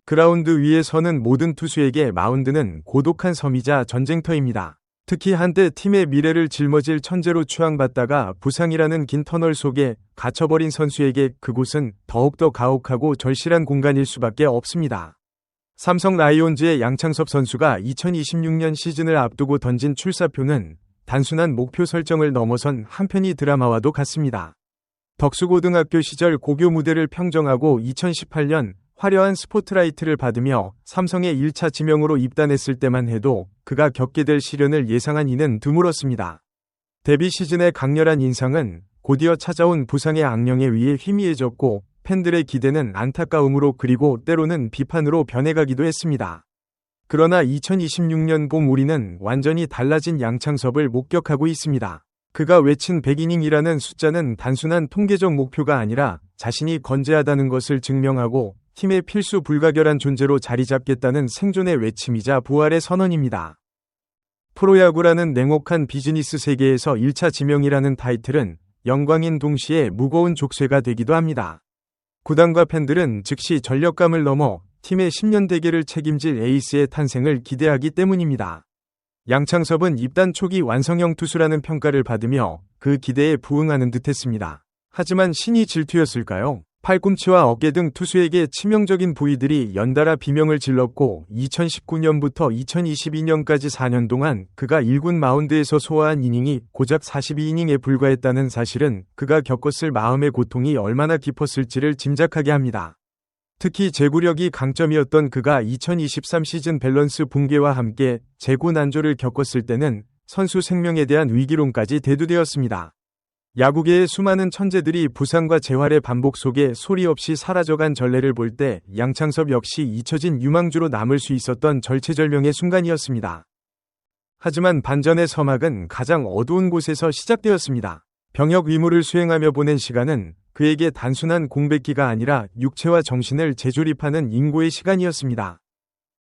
그라운드 위에 서는 모든 투수에게 마운드는 고독한 섬이자 전쟁터입니다. 특히 한때 팀의 미래를 짊어질 천재로 추앙받다가 부상이라는 긴 터널 속에 갇혀버린 선수에게 그곳은 더욱더 가혹하고 절실한 공간일 수밖에 없습니다. 삼성 라이온즈의 양창섭 선수가 2026년 시즌을 앞두고 던진 출사표는 단순한 목표 설정을 넘어선 한편의 드라마와도 같습니다. 덕수고등학교 시절 고교 무대를 평정하고 2018년 화려한 스포트라이트를 받으며 삼성의 1차 지명으로 입단했을 때만 해도 그가 겪게 될 시련을 예상한 이는 드물었습니다. 데뷔 시즌의 강렬한 인상은 곧이어 찾아온 부상의 악령에 의해 희미해졌고 팬들의 기대는 안타까움으로 그리고 때로는 비판으로 변해가기도 했습니다. 그러나 2026년 봄 우리는 완전히 달라진 양창섭을 목격하고 있습니다. 그가 외친 100이닝이라는 숫자는 단순한 통계적 목표가 아니라 자신이 건재하다는 것을 증명하고 팀의 필수 불가결한 존재로 자리잡겠다는 생존의 외침이자 부활의 선언입니다. 프로야구라는 냉혹한 비즈니스 세계에서 1차 지명이라는 타이틀은 영광인 동시에 무거운 족쇄가 되기도 합니다. 구단과 팬들은 즉시 전력감을 넘어 팀의 10년 대계를 책임질 에이스의 탄생을 기대하기 때문입니다. 양창섭은 입단 초기 완성형 투수라는 평가를 받으며 그 기대에 부응하는 듯했습니다. 하지만 신이 질투였을까요? 팔꿈치와 어깨 등 투수에게 치명적인 부위들이 연달아 비명을 질렀고 2019년부터 2022년까지 4년 동안 그가 1군 마운드에서 소화한 이닝이 고작 42이닝에 불과했다는 사실은 그가 겪었을 마음의 고통이 얼마나 깊었을지를 짐작하게 합니다. 특히 제구력이 강점이었던 그가 2023 시즌 밸런스 붕괴와 함께 제구 난조를 겪었을 때는 선수 생명에 대한 위기론까지 대두되었습니다. 야구계의 수많은 천재들이 부상과 재활의 반복 속에 소리 없이 사라져간 전례를 볼 때 양창섭 역시 잊혀진 유망주로 남을 수 있었던 절체절명의 순간이었습니다. 하지만 반전의 서막은 가장 어두운 곳에서 시작되었습니다. 병역 의무를 수행하며 보낸 시간은 그에게 단순한 공백기가 아니라 육체와 정신을 재조립하는 인고의 시간이었습니다.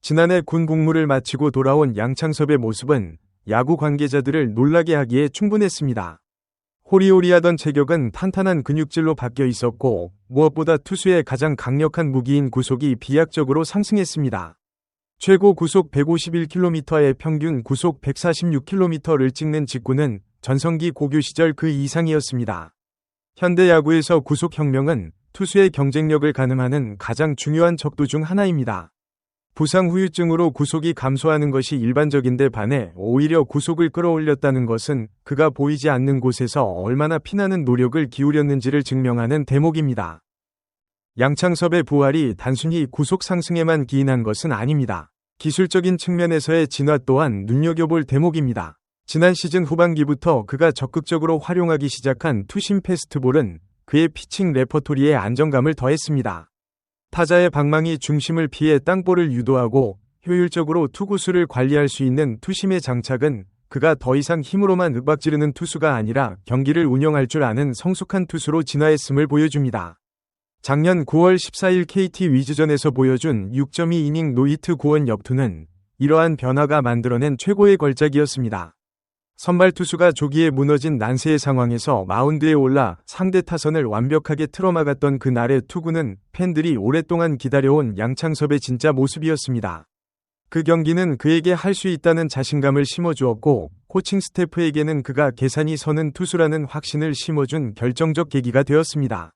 지난해 군 복무를 마치고 돌아온 양창섭의 모습은 야구 관계자들을 놀라게 하기에 충분했습니다. 호리호리하던 체격은 탄탄한 근육질로 바뀌어 있었고 무엇보다 투수의 가장 강력한 무기인 구속이 비약적으로 상승했습니다. 최고 구속 151km에 평균 구속 146km를 찍는 직구는 전성기 고교 시절 그 이상이었습니다. 현대 야구에서 구속혁명은 투수의 경쟁력을 가늠하는 가장 중요한 척도 중 하나입니다. 부상 후유증으로 구속이 감소하는 것이 일반적인데 반해 오히려 구속을 끌어올렸다는 것은 그가 보이지 않는 곳에서 얼마나 피나는 노력을 기울였는지를 증명하는 대목입니다. 양창섭의 부활이 단순히 구속 상승에만 기인한 것은 아닙니다. 기술적인 측면에서의 진화 또한 눈여겨볼 대목입니다. 지난 시즌 후반기부터 그가 적극적으로 활용하기 시작한 투심 패스트볼은 그의 피칭 레퍼토리에 안정감을 더했습니다. 타자의 방망이 중심을 피해 땅볼을 유도하고 효율적으로 투구수를 관리할 수 있는 투심의 장착은 그가 더 이상 힘으로만 윽박지르는 투수가 아니라 경기를 운영할 줄 아는 성숙한 투수로 진화했음을 보여줍니다. 작년 9월 14일 KT 위즈전에서 보여준 6.2이닝 노히트 구원 역투는 이러한 변화가 만들어낸 최고의 걸작이었습니다. 선발 투수가 조기에 무너진 난세의 상황에서 마운드에 올라 상대 타선을 완벽하게 틀어막았던 그날의 투구는 팬들이 오랫동안 기다려온 양창섭의 진짜 모습이었습니다. 그 경기는 그에게 할 수 있다는 자신감을 심어주었고 코칭 스태프에게는 그가 계산이 서는 투수라는 확신을 심어준 결정적 계기가 되었습니다.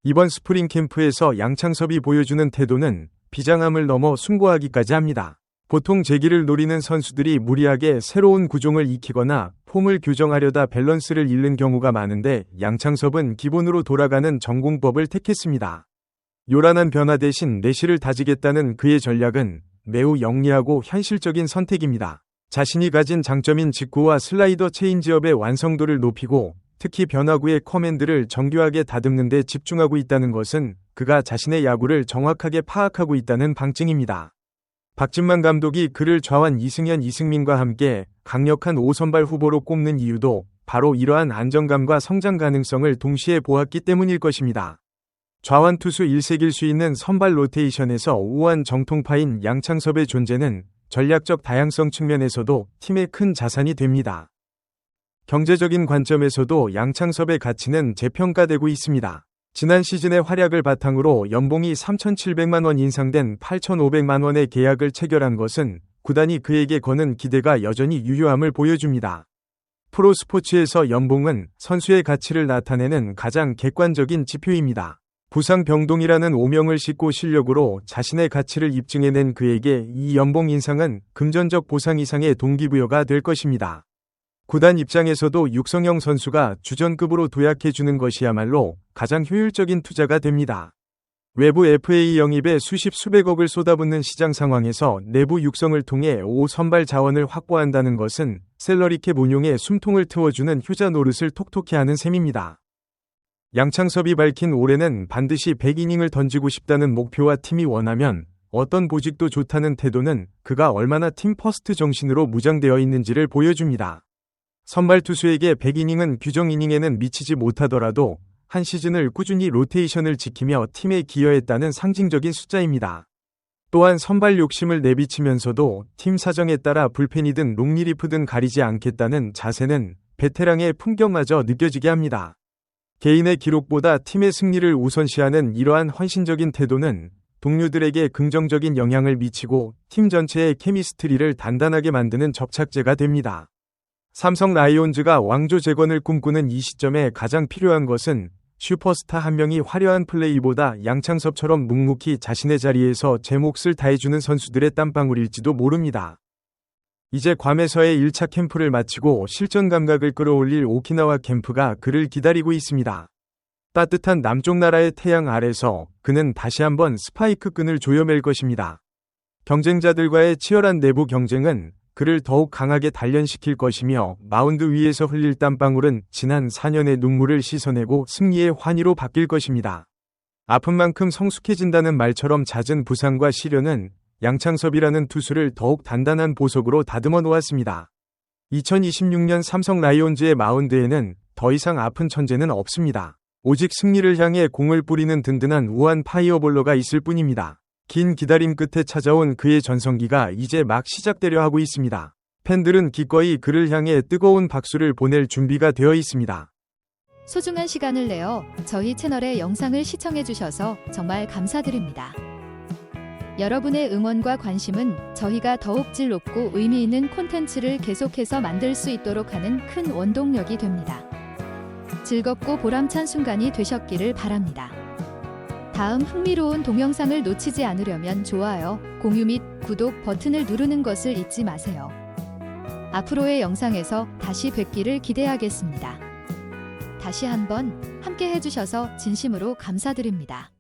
이번 스프링 캠프에서 양창섭이 보여주는 태도는 비장함을 넘어 숭고하기까지 합니다. 보통 재기를 노리는 선수들이 무리하게 새로운 구종을 익히거나 폼을 교정하려다 밸런스를 잃는 경우가 많은데 양창섭은 기본으로 돌아가는 전공법을 택했습니다. 요란한 변화 대신 내실을 다지겠다는 그의 전략은 매우 영리하고 현실적인 선택입니다. 자신이 가진 장점인 직구와 슬라이더 체인지업의 완성도를 높이고 특히 변화구의 커맨드를 정교하게 다듬는 데 집중하고 있다는 것은 그가 자신의 야구를 정확하게 파악하고 있다는 방증입니다. 박진만 감독이 그를 좌완 이승현, 이승민과 함께 강력한 5선발 후보로 꼽는 이유도 바로 이러한 안정감과 성장 가능성을 동시에 보았기 때문일 것입니다. 좌완 투수 1색일 수 있는 선발 로테이션에서 우한 정통파인 양창섭의 존재는 전략적 다양성 측면에서도 팀의 큰 자산이 됩니다. 경제적인 관점에서도 양창섭의 가치는 재평가되고 있습니다. 지난 시즌의 활약을 바탕으로 연봉이 3,700만 원 인상된 8,500만 원의 계약을 체결한 것은 구단이 그에게 거는 기대가 여전히 유효함을 보여줍니다. 프로스포츠에서 연봉은 선수의 가치를 나타내는 가장 객관적인 지표입니다. 부상 병동이라는 오명을 싣고 실력으로 자신의 가치를 입증해낸 그에게 이 연봉 인상은 금전적 보상 이상의 동기부여가 될 것입니다. 구단 입장에서도 육성형 선수가 주전급으로 도약해주는 것이야말로 가장 효율적인 투자가 됩니다. 외부 FA 영입에 수십억을 쏟아붓는 시장 상황에서 내부 육성을 통해 5선발 자원을 확보한다는 것은 셀러리캡 운용에 숨통을 트워주는 효자 노릇을 톡톡히 하는 셈입니다. 양창섭이 밝힌 올해는 반드시 100이닝을 던지고 싶다는 목표와 팀이 원하면 어떤 보직도 좋다는 태도는 그가 얼마나 팀 퍼스트 정신으로 무장되어 있는지를 보여줍니다. 선발 투수에게 100이닝은 규정 이닝에는 미치지 못하더라도 한 시즌을 꾸준히 로테이션을 지키며 팀에 기여했다는 상징적인 숫자입니다. 또한 선발 욕심을 내비치면서도 팀 사정에 따라 불펜이든 롱리리프든 가리지 않겠다는 자세는 베테랑의 품격마저 느껴지게 합니다. 개인의 기록보다 팀의 승리를 우선시하는 이러한 헌신적인 태도는 동료들에게 긍정적인 영향을 미치고 팀 전체의 케미스트리를 단단하게 만드는 접착제가 됩니다. 삼성 라이온즈가 왕조 재건을 꿈꾸는 이 시점에 가장 필요한 것은 슈퍼스타 한 명이 화려한 플레이보다 양창섭처럼 묵묵히 자신의 자리에서 제 몫을 다해주는 선수들의 땀방울일지도 모릅니다. 이제 괌에서의 1차 캠프를 마치고 실전 감각을 끌어올릴 오키나와 캠프가 그를 기다리고 있습니다. 따뜻한 남쪽 나라의 태양 아래서 그는 다시 한번 스파이크 끈을 조여맬 것입니다. 경쟁자들과의 치열한 내부 경쟁은 그를 더욱 강하게 단련시킬 것이며 마운드 위에서 흘릴 땀방울은 지난 4년의 눈물을 씻어내고 승리의 환희로 바뀔 것입니다. 아픈 만큼 성숙해진다는 말처럼 잦은 부상과 시련은 양창섭이라는 투수를 더욱 단단한 보석으로 다듬어 놓았습니다. 2026년 삼성 라이온즈의 마운드에는 더 이상 아픈 천재는 없습니다. 오직 승리를 향해 공을 뿌리는 든든한 우한 파이어볼러가 있을 뿐입니다. 긴 기다림 끝에 찾아온 그의 전성기가 이제 막 시작되려 하고 있습니다. 팬들은 기꺼이 그를 향해 뜨거운 박수를 보낼 준비가 되어 있습니다. 소중한 시간을 내어 저희 채널의 영상을 시청해주셔서 정말 감사드립니다. 여러분의 응원과 관심은 저희가 더욱 질 높고 의미 있는 콘텐츠를 계속해서 만들 수 있도록 하는 큰 원동력이 됩니다. 즐겁고 보람찬 순간이 되셨기를 바랍니다. 다음 흥미로운 동영상을 놓치지 않으려면 좋아요, 공유 및 구독 버튼을 누르는 것을 잊지 마세요. 앞으로의 영상에서 다시 뵙기를 기대하겠습니다. 다시 한번 함께 해주셔서 진심으로 감사드립니다.